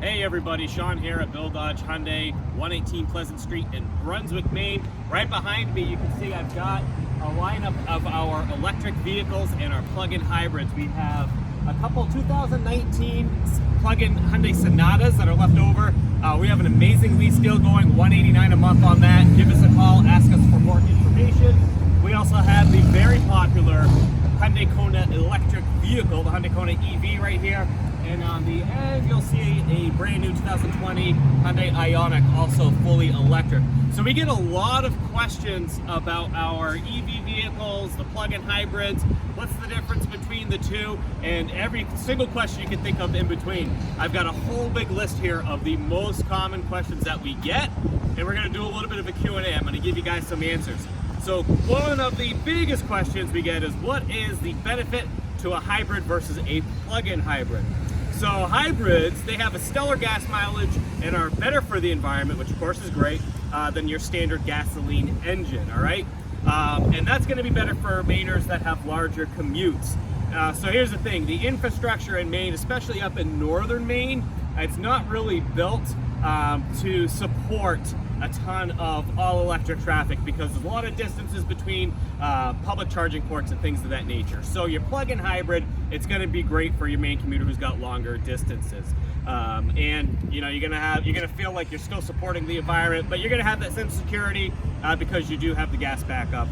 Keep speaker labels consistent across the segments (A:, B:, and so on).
A: Hey everybody, Shawn here at Bill Dodge Hyundai, 118 Pleasant Street in Brunswick, Maine. Right behind me you can see I've got a lineup of our electric vehicles and our plug-in hybrids. We have a couple 2019 plug-in Hyundai Sonatas that are left over. We have an amazing lease deal going, $189 a month on that. Give us a call, ask us for more information. We also have the very popular Hyundai Kona electric vehicle, the Hyundai Kona EV right here. And on the end, you'll see a brand new 2020 Hyundai Ioniq, also fully electric. So we get a lot of questions about our EV vehicles, the plug-in hybrids, what's the difference between the two, and every single question you can think of in between. I've got a whole big list here of the most common questions that we get, and we're gonna do a little bit of a Q&A. I'm gonna give you guys some answers. So one of the biggest questions we get is, what is the benefit to a hybrid versus a plug-in hybrid? So hybrids, they have a stellar gas mileage and are better for the environment, which of course is great, than your standard gasoline engine, all right? And that's gonna be better for Mainers that have larger commutes. So here's the thing, the infrastructure in Maine, especially up in northern Maine, it's not really built to support a ton of all-electric traffic because there's a lot of distances between public charging ports and things of that nature. So your plug-in hybrid, it's going to be great for your Maine commuter who's got longer distances. And you know, you're gonna feel like you're still supporting the environment, but you're gonna have that sense of security because you do have the gas backup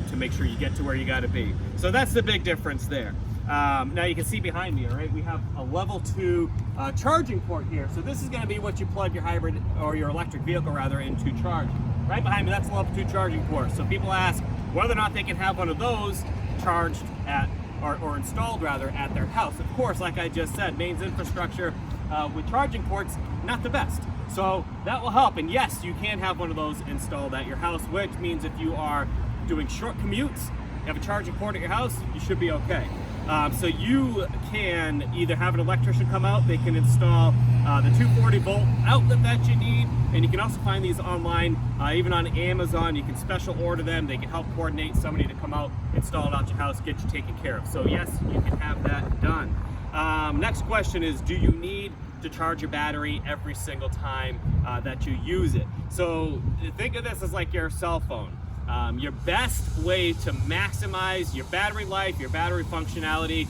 A: to make sure you get to where you got to be. So that's the big difference there. Now you can see behind me, all right, we have a level 2 charging port here. So this is going to be what you plug your hybrid or your electric vehicle rather into charge. Right behind me, that's a level 2 charging port. So people ask whether or not they can have one of those charged at or installed rather at their house. Of course, like I just said, Maine's infrastructure with charging ports, not the best. So that will help. And yes, you can have one of those installed at your house, which means if you are doing short commutes, you have a charging port at your house, you should be okay. So you can either have an electrician come out, they can install the 240 volt outlet that you need, and you can also find these online, even on Amazon. You can special order them, they can help coordinate somebody to come out, install it out your house, get you taken care of. So yes, you can have that done. Next question is, do you need to charge your battery every single time that you use it? So think of this as like your cell phone. Your best way to maximize your battery life, your battery functionality,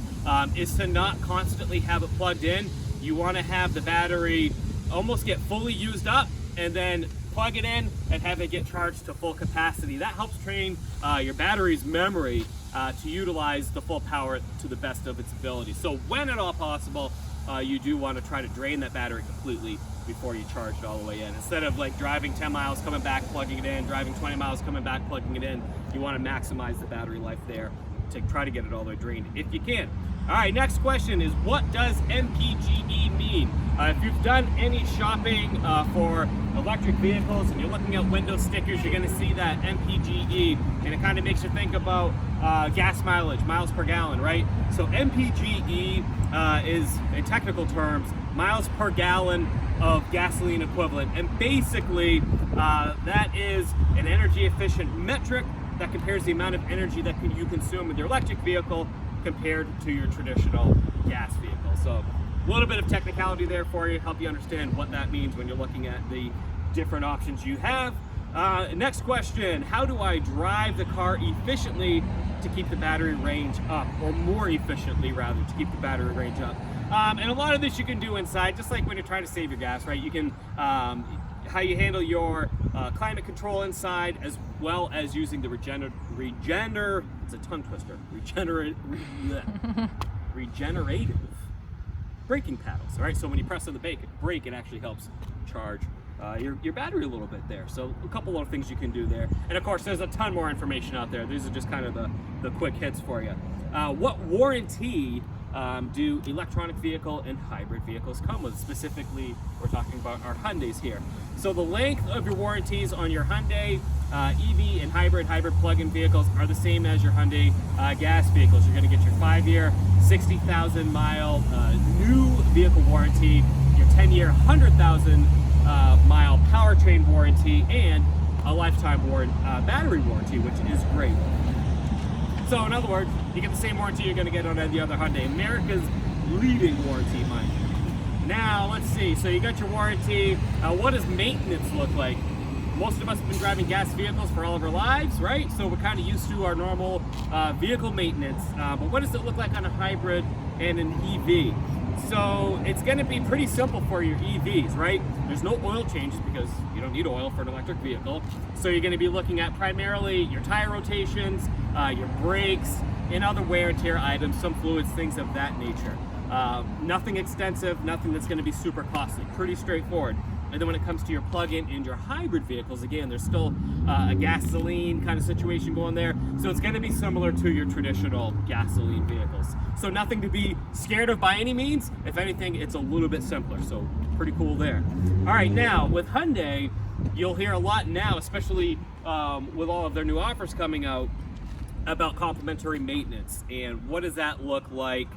A: is to not constantly have it plugged in. You want to have the battery almost get fully used up and then plug it in and have it get charged to full capacity. That helps train your battery's memory to utilize the full power to the best of its ability. So when at all possible, you do want to try to drain that battery completely before you charge it all the way in. Instead of like driving 10 miles, coming back, plugging it in, driving 20 miles, coming back, plugging it in, you want to maximize the battery life there to try to get it all the way drained if you can. All right, next question is, what does MPGE mean? If you've done any shopping for electric vehicles and you're looking at window stickers, you're going to see that MPGE, and it kind of makes you think about gas mileage, miles per gallon, right? So MPGE is, in technical terms, miles per gallon of gasoline equivalent, and basically that is an energy efficient metric that compares the amount of energy that you consume with your electric vehicle compared to your traditional gas vehicle. So a little bit of technicality there for you, help you understand what that means when you're looking at the different options you have. Next question, how do I drive the car efficiently to keep the battery range up, or more efficiently rather, to keep the battery range up? And a lot of this you can do inside, just like when you're trying to save your gas, right? You can, how you handle your climate control inside, as well as using the it's a tongue twister, regenerative braking paddles, all right? So when you press on the brake, it actually helps charge your battery a little bit there. So a couple of things you can do there. And of course, there's a ton more information out there. These are just kind of the quick hits for you. What warranty do electronic vehicle and hybrid vehicles come with? Specifically, we're talking about our Hyundais here. So the length of your warranties on your Hyundai EV and hybrid plug-in vehicles are the same as your Hyundai gas vehicles. You're going to get your 5-year, 60,000 mile new vehicle warranty, your 10-year, 100,000 mile powertrain warranty, and a lifetime battery warranty, which is great. So in other words, you get the same warranty you're going to get on the other Hyundai. America's leading warranty, mind you. Now let's let's see. So you got your warranty. What does maintenance look like? Most of us have been driving gas vehicles for all of our lives, right? So we're kind of used to our normal vehicle maintenance. But what does it look like on a hybrid and an EV? So it's going to be pretty simple for your EVs, right? There's no oil changes because you don't need oil for an electric vehicle. So you're going to be looking at primarily your tire rotations, your brakes, and other wear and tear items, some fluids, things of that nature. Nothing extensive, nothing that's going to be super costly, pretty straightforward. And then when it comes to your plug-in and your hybrid vehicles, again, there's still a gasoline kind of situation going there. So it's going to be similar to your traditional gasoline vehicles. So nothing to be scared of by any means. If anything, it's a little bit simpler. So pretty cool there. All right, now with Hyundai, you'll hear a lot now, especially with all of their new offers coming out, about complimentary maintenance. And what does that look like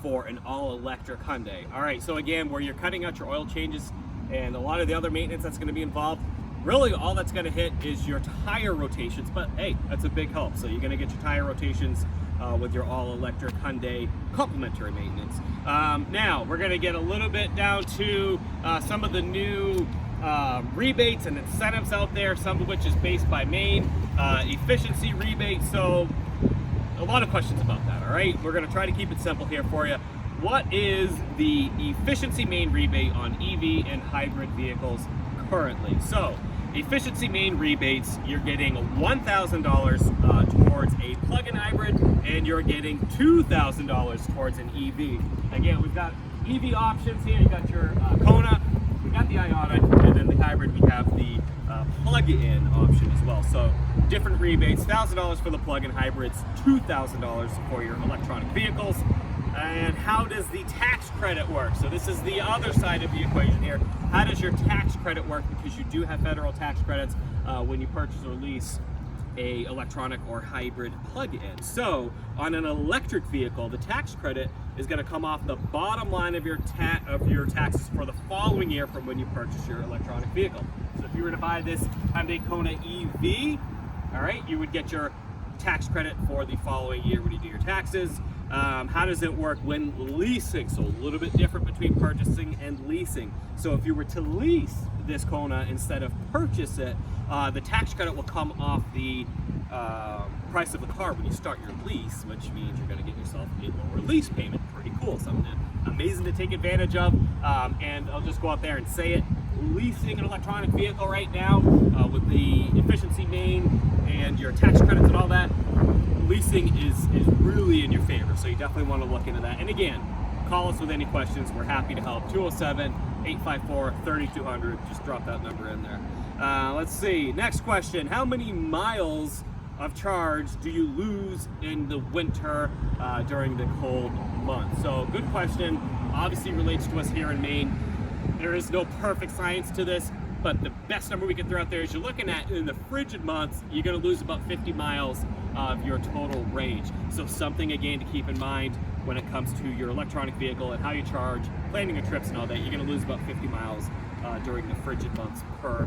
A: for an all-electric Hyundai? All right, so again, where you're cutting out your oil changes and a lot of the other maintenance that's going to be involved, really all that's going to hit is your tire rotations, but hey, that's a big help. So you're going to get your tire rotations with your all-electric Hyundai complimentary maintenance. Now, we're going to get a little bit down to some of the new rebates and incentives out there, some of which is based by Maine, efficiency rebates. So a lot of questions about that, all right? We're going to try to keep it simple here for you. What is the efficiency Maine rebate on EV and hybrid vehicles currently? So, efficiency Maine rebates, you're getting $1,000 towards a plug-in hybrid, and you're getting $2,000 towards an EV. Again, we've got EV options here. You got your Kona, we got the Ioniq, and then the hybrid, we have the plug-in option as well. So, different rebates: $1,000 for the plug-in hybrids, $2,000 for your electronic vehicles. And how does the tax credit work? So this is the other side of the equation here. How does your tax credit work? Because you do have federal tax credits when you purchase or lease a electronic or hybrid plug-in. So on an electric vehicle, the tax credit is going to come off the bottom line of your taxes for the following year from when you purchase your electronic vehicle. So if you were to buy this Hyundai Kona EV, all right, you would get your tax credit for the following year when you do your taxes. How does it work when leasing? So a little bit different between purchasing and leasing. So if you were to lease this Kona instead of purchase it, the tax credit will come off the price of the car when you start your lease, which means you're going to get yourself a lower lease payment. Pretty cool, something amazing to take advantage of. And I'll just go out there and say it. Leasing an electronic vehicle right now with the efficiency Maine and your tax credits and all that, leasing is really in your favor, so you definitely want to look into that. And again, call us with any questions. We're happy to help. 207-854-3200. Just drop that number in there. Let's see. Next question. How many miles of charge do you lose in the winter during the cold months? So good question. Obviously relates to us here in Maine. There is no perfect science to this, but the best number we can throw out there is you're looking at, in the frigid months, you're going to lose about 50 miles of your total range. So something, again, to keep in mind when it comes to your electronic vehicle and how you charge, planning your trips and all that. You're going to lose about 50 miles during the frigid months per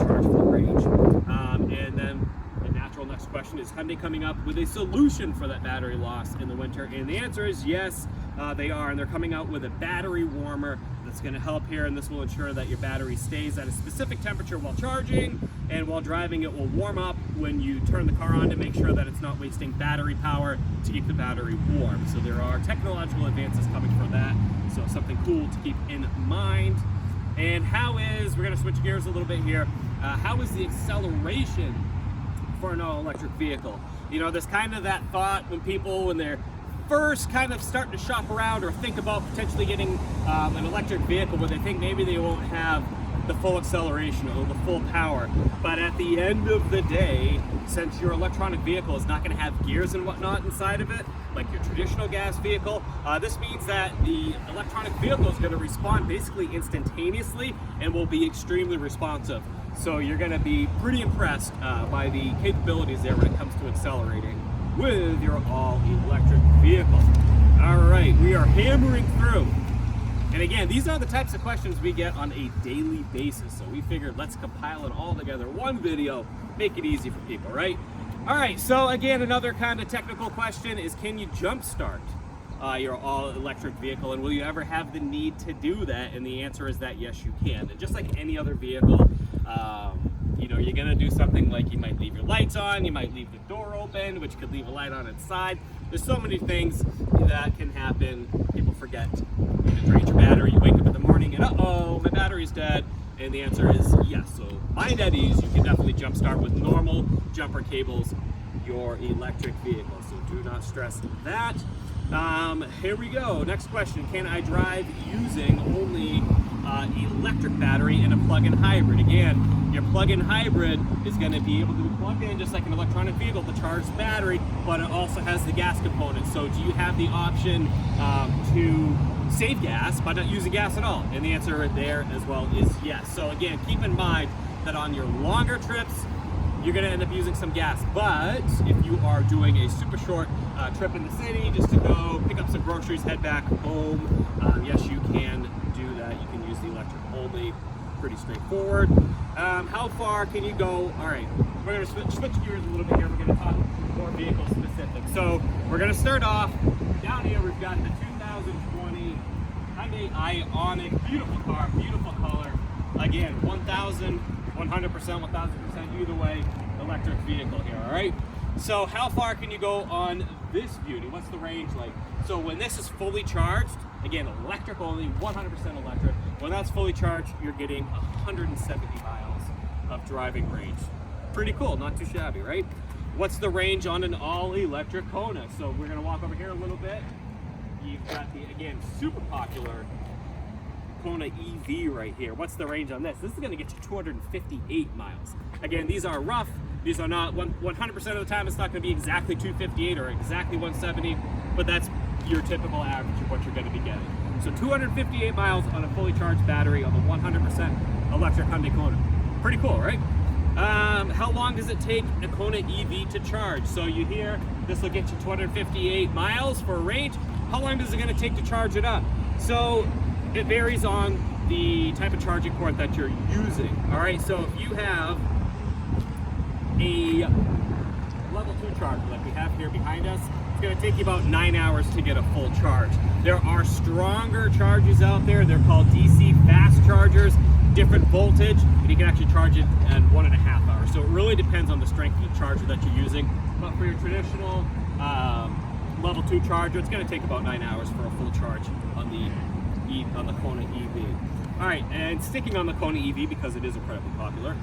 A: charge full range. And then the natural next question is Hyundai coming up with a solution for that battery loss in the winter? And the answer is yes, they are. And they're coming out with a battery warmer that's going to help here, and this will ensure that your battery stays at a specific temperature while charging, and while driving it will warm up when you turn the car on to make sure that it's not wasting battery power to keep the battery warm. So there are technological advances coming for that, so something cool to keep in mind. And we're going to switch gears a little bit here, how is the acceleration for an all-electric vehicle? You know, there's kind of that thought when they're first kind of starting to shop around or think about potentially getting an electric vehicle, where they think maybe they won't have the full acceleration or the full power. But at the end of the day, since your electronic vehicle is not going to have gears and whatnot inside of it, like your traditional gas vehicle, this means that the electronic vehicle is going to respond basically instantaneously and will be extremely responsive. So you're going to be pretty impressed by the capabilities there when it comes to accelerating with your all-electric vehicle. All right, we are hammering through. And again, these are the types of questions we get on a daily basis. So we figured let's compile it all together in one video, make it easy for people, right? All right, so again, another kind of technical question is, can you jump start your all-electric vehicle, and will you ever have the need to do that? And the answer is that yes, you can. And just like any other vehicle, you know, you're gonna do something like you might leave your lights on, you might leave the door open, which could leave a light on inside. There's so many things that can happen. People forget to drain your battery. You wake up in the morning and uh-oh, my battery's dead. And the answer is yes. So mind at ease, you can definitely jumpstart with normal jumper cables your electric vehicle. So do not stress that. Here we go. Next question. Can I drive using only electric battery in a plug-in hybrid? Again, your plug-in hybrid is going to be able to be plugged in just like an electronic vehicle to charge the battery, but it also has the gas component. So do you have the option to save gas by not using gas at all? And the answer right there as well is yes. So again, keep in mind that on your longer trips, you're going to end up using some gas. But if you are doing a super short trip in the city just to go pick up some groceries, head back home, yes, you can do that. You can use the electric only. Pretty straightforward. How far can you go? All right, we're going to switch gears a little bit here. We're going to talk more vehicle specific. So we're going to start off down here. We've got the 2020 Hyundai Ioniq. Beautiful car, beautiful color. Again, 1,100%, 1,000% either way, electric vehicle here, all right? So how far can you go on this beauty? What's the range like? So when this is fully charged, again, electric only, 100% electric. When that's fully charged, you're getting 170 miles of driving range. Pretty cool, not too shabby, right? What's the range on an all-electric Kona? So we're gonna walk over here a little bit. You've got the, again, super popular Kona EV right here. What's the range on this? This is going to get you 258 miles. Again, these are rough. These are not 100% of the time. It's not going to be exactly 258 or exactly 170, but that's your typical average of what you're going to be getting. So 258 miles on a fully charged battery on the 100% electric Hyundai Kona. Pretty cool, right? How long does it take a Kona EV to charge? So you hear this will get you 258 miles for a range. How long is it going to take to charge it up? So it varies on the type of charging port that you're using. All right, so if you have a level 2 charger like we have here behind us, it's going to take you about 9 hours to get a full charge. There are stronger chargers out there. They're called DC fast chargers, different voltage, and you can actually charge it in 1.5 hours. So it really depends on the strength of the charger that you're using. But for your traditional level 2 charger, it's going to take about 9 hours for a full charge on the Kona EV. All right, and sticking on the Kona EV because it is incredibly popular,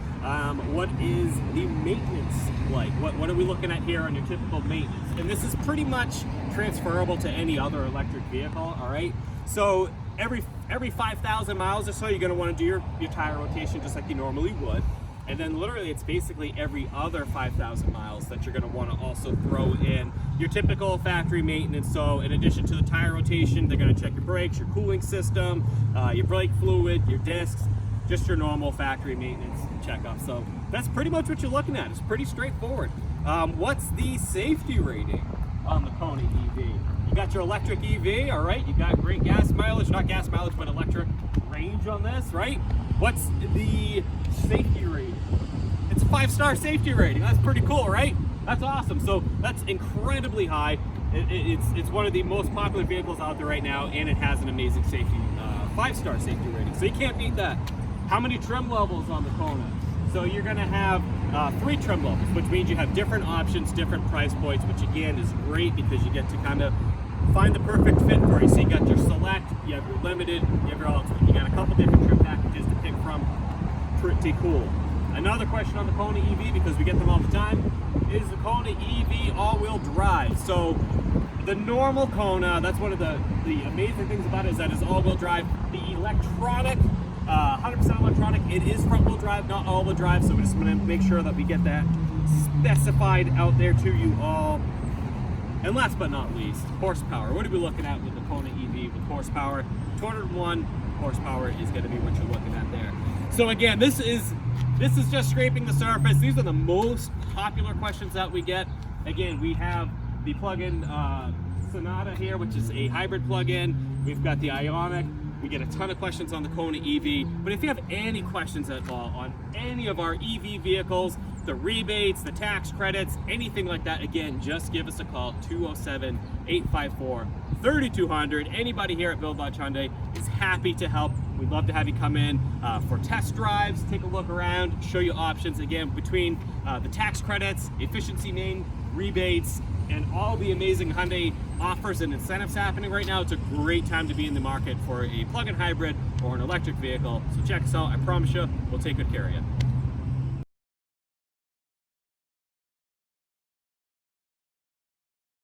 A: what is the maintenance like? What are we looking at here on your typical maintenance? And this is pretty much transferable to any other electric vehicle, all right? So every 5,000 miles or so, you're gonna wanna do your tire rotation just like you normally would. And then literally it's basically every other 5,000 miles that you're gonna wanna also throw in your typical factory maintenance. So in addition to the tire rotation, they're gonna check your brakes, your cooling system, your brake fluid, your discs, just your normal factory maintenance checkup. So that's pretty much what you're looking at. It's pretty straightforward. What's the safety rating on the Kona EV? You got your electric EV, all right? You got great gas mileage, not gas mileage, but electric range on this, right? What's the safety rating? It's a 5-star safety rating. That's pretty cool, right? That's awesome. So that's incredibly high. It's one of the most popular vehicles out there right now, and it has an amazing safety 5-star safety rating. So you can't beat that. How many trim levels on the Kona? So you're going to have 3 trim levels, which means you have different options, different price points, which again is great because you get to kind of find the perfect fit for you. So you got your select, you have your limited, you have your ultimate. You got a couple different trim packages to pick from. Pretty cool. Another question on the Kona EV, because we get them all the time, is the Kona EV all-wheel drive. So the normal Kona, that's one of the amazing things about it, is that it's all-wheel drive. The electronic, 100% electronic, it is front-wheel drive, not all-wheel drive, so we just want to make sure that we get that specified out there to you all. And last but not least, horsepower. What are we looking at with the Kona EV with horsepower? 201 horsepower is going to be what you're looking at there. So again, this is just scraping the surface. These are the most popular questions that we get. Again, we have the plug-in Sonata here, which is a hybrid plug-in. We've got the Ioniq. We get a ton of questions on the Kona EV. But if you have any questions at all on any of our EV vehicles, the rebates, the tax credits, anything like that, again, just give us a call, 207-854-5800. 3200. Anybody here at Build Dodge Hyundai is happy to help. We'd love to have you come in for test drives, take a look around, show you options. Again, between the tax credits, efficiency main rebates, and all the amazing Hyundai offers and incentives happening right now, it's a great time to be in the market for a plug-in hybrid or an electric vehicle. So check us out. I promise you, we'll take good care of you.